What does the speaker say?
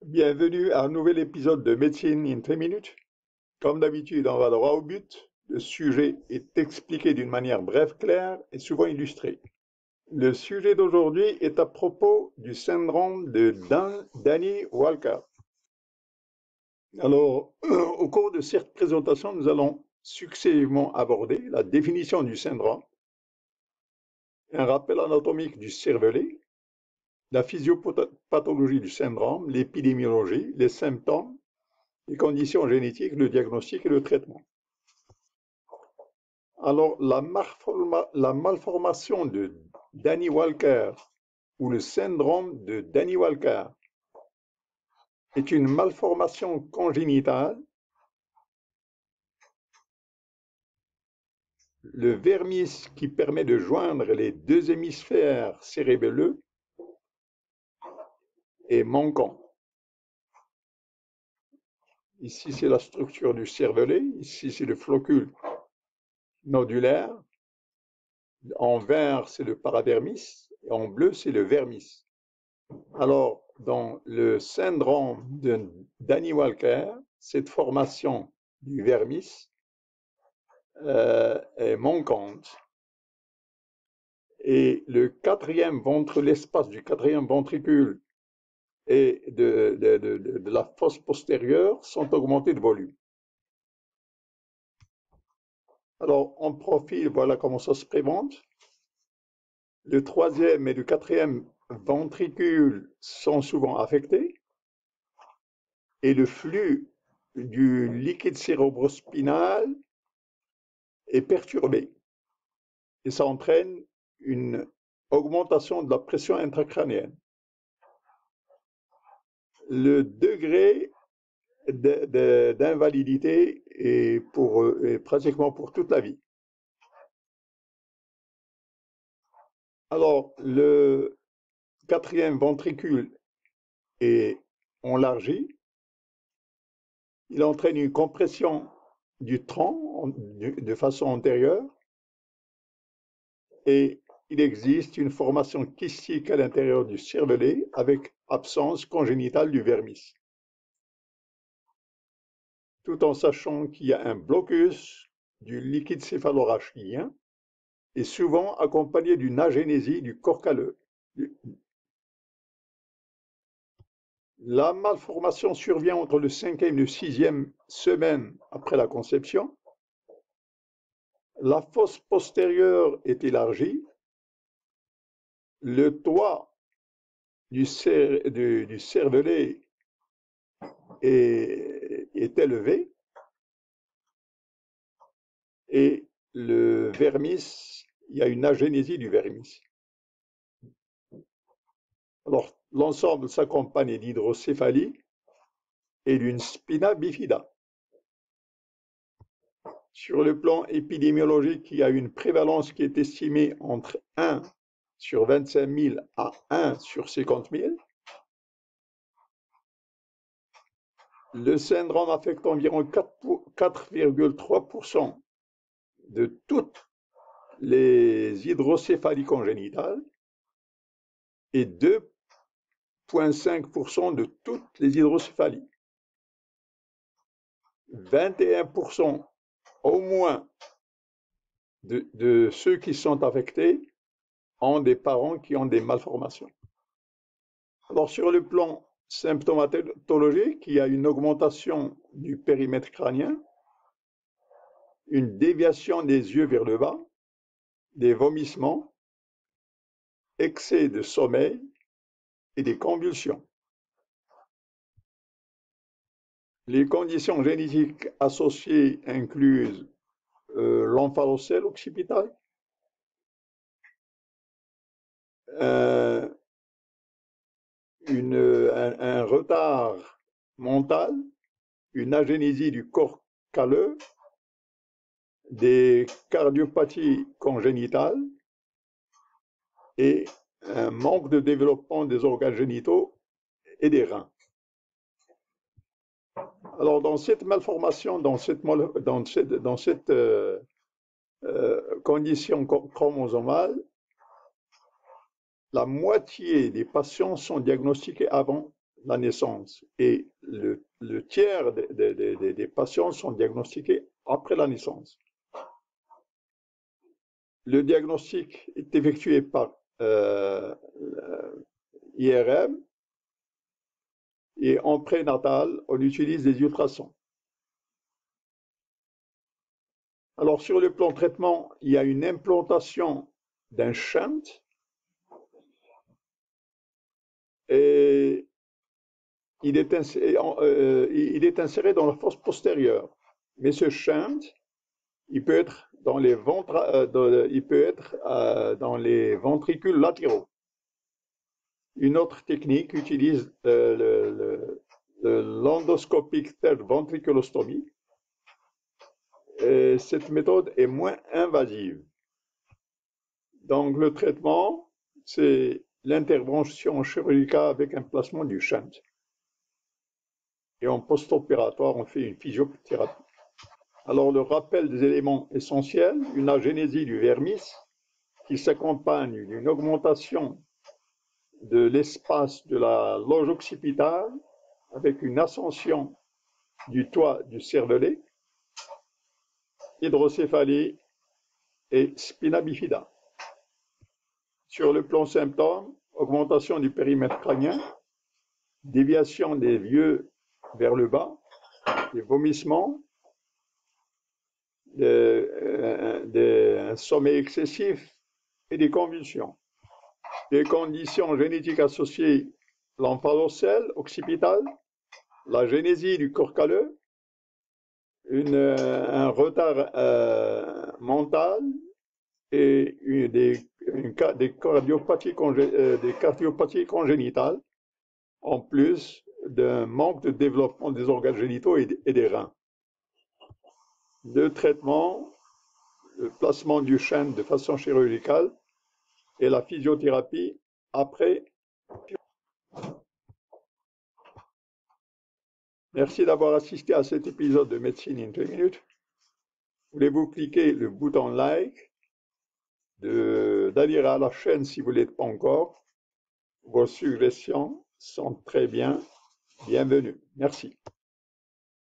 Bienvenue à un nouvel épisode de Médecine in 3 minutes. Comme d'habitude, on va droit au but. Le sujet est expliqué d'une manière brève, claire et souvent illustrée. Le sujet d'aujourd'hui est à propos du syndrome de Danny Walker. Alors, au cours de cette présentation, nous allons successivement aborder la définition du syndrome, un rappel anatomique du cervelet, la physiopathologie du syndrome, l'épidémiologie, les symptômes, les conditions génétiques, le diagnostic et le traitement. Alors, la malformation de Danny Walker ou le syndrome de Danny Walker est une malformation congénitale. Le vermis qui permet de joindre les deux hémisphères cérébelleux est manquant. Ici, c'est la structure du cervelet. Ici, c'est le flocule nodulaire. En vert, c'est le paradermis. Et en bleu, c'est le vermis. Alors, dans le syndrome de Danny Walker, cette formation du vermis est manquante. Et l'espace du quatrième ventricule et de la fosse postérieure sont augmentés de volume. Alors, en profil, voilà comment ça se présente. Le troisième et le quatrième ventricule sont souvent affectés et le flux du liquide cérébrospinal est perturbé et ça entraîne une augmentation de la pression intracrânienne. Le degré d'invalidité est pratiquement pour toute la vie. Alors, le quatrième ventricule est enlargi. Il entraîne une compression du tronc de façon antérieure et il existe une formation kystique à l'intérieur du cervelet avec absence congénitale du vermis. Tout en sachant qu'il y a un blocus du liquide céphalorachidien et souvent accompagné d'une agénésie du corps calleux. La malformation survient entre le 5e et le 6e semaine après la conception. La fosse postérieure est élargie. Le toit du cervelet est élevé et le vermis, il y a une agénésie du vermis. Alors, l'ensemble s'accompagne d'hydrocéphalie et d'une spina bifida. Sur le plan épidémiologique, il y a une prévalence qui est estimée entre 1 sur 25 000 à 1 sur 50 000. Le syndrome affecte environ 4,3% de toutes les hydrocéphalies congénitales et 2,5% de toutes les hydrocéphalies. 21% au moins de ceux qui sont affectés ont des parents qui ont des malformations. Alors sur le plan symptomatologique, il y a une augmentation du périmètre crânien, une déviation des yeux vers le bas, des vomissements, excès de sommeil et des convulsions. Les conditions génétiques associées incluent l'omphalocèle occipital, un retard mental, une agénésie du corps calleux, des cardiopathies congénitales et un manque de développement des organes génitaux et des reins. Alors, dans cette malformation, dans cette condition chromosomale, la moitié des patients sont diagnostiqués avant la naissance et le tiers des patients sont diagnostiqués après la naissance. Le diagnostic est effectué par IRM et en prénatal, on utilise des ultrasons. Alors sur le plan traitement, il y a une implantation d'un shunt et il est inséré dans la fosse postérieure. Mais ce shunt, il peut être dans les ventricules latéraux. Une autre technique utilise l'endoscopic third ventriculostomie. Et cette méthode est moins invasive. Donc le traitement, c'est l'intervention chirurgicale avec un placement du shunt. Et en post-opératoire, on fait une physiothérapie. Alors le rappel des éléments essentiels, une agénésie du vermis qui s'accompagne d'une augmentation de l'espace de la loge occipitale avec une ascension du toit du cervelet, hydrocéphalie et spina bifida. Sur le plan symptômes, augmentation du périmètre crânien, déviation des yeux vers le bas, des vomissements, un sommeil excessif et des convulsions. Les conditions génétiques associées, l'emphalocèle occipital, la génésie du corps calleux, un retard mental et des cardiopathies congénitales, en plus d'un manque de développement des organes génitaux et des reins. Le traitement, le placement du shunt de façon chirurgicale et la physiothérapie après. Merci d'avoir assisté à cet épisode de Médecine in 2 minutes. Voulez-vous cliquer le bouton like, d'adhérer à la chaîne si vous ne l'êtes pas encore. Vos suggestions sont très bienvenues. Merci.